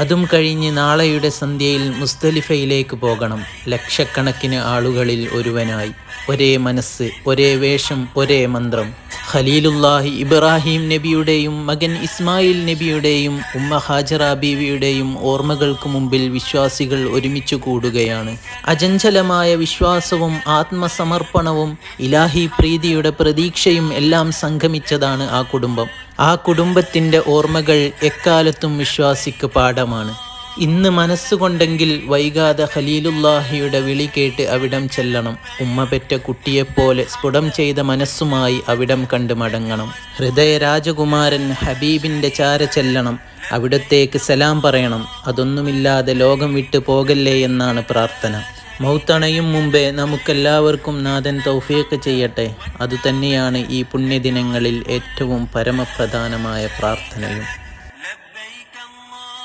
അതും കഴിഞ്ഞ് നാളെയുടെ സന്ധ്യയിൽ മുസ്ദലിഫയിലേക്ക് പോകണം. ലക്ഷക്കണക്കിന് ആളുകളിൽ ഒരുവനായി, ഒരേ മനസ്സ്, ഒരേ വേഷം, ഒരേ മന്ത്രം. ഖലീലുല്ലാഹി ഇബ്രാഹിം നബിയുടെയും മകൻ ഇസ്മായിൽ നബിയുടെയും ഉമ്മ ഹാജറ ബീവിയുടെയും ഓർമ്മകൾക്ക് മുമ്പിൽ വിശ്വാസികൾ ഒരുമിച്ചു കൂടുകയാണ്. അചഞ്ചലമായ വിശ്വാസവും ആത്മസമർപ്പണവും ഇലാഹി പ്രീതിയുടെ പ്രതീക്ഷയും എല്ലാം സംഗമിച്ചതാണ് ആ കുടുംബം. ആ കുടുംബത്തിൻ്റെ ഓർമ്മകൾ എക്കാലത്തും വിശ്വാസിക്ക് പാഠമാണ്. ഇന്ന് മനസ്സുകൊണ്ടെങ്കിൽ വൈകാതെ ഖലീലുല്ലാഹിയുടെ വിളി കേട്ട് അവിടം ചെല്ലണം. ഉമ്മ പെറ്റ കുട്ടിയെപ്പോലെ സ്ഫുടം ചെയ്ത മനസ്സുമായി അവിടം കണ്ട് മടങ്ങണം. ഹൃദയ രാജകുമാരൻ ഹബീബിൻ്റെ ചാര ചെല്ലണം. അവിടത്തേക്ക് സലാം പറയണം. അതൊന്നുമില്ലാതെ ലോകം വിട്ടു പോകല്ലേ എന്നാണ് പ്രാർത്ഥന. മൗത്തണയും മുമ്പേ നമുക്കെല്ലാവർക്കും നാഥൻ തൗഫീഖ് ചെയ്യട്ടെ. അതുതന്നെയാണ് ഈ പുണ്യദിനങ്ങളിൽ ഏറ്റവും പരമപ്രധാനമായ പ്രാർത്ഥനയും.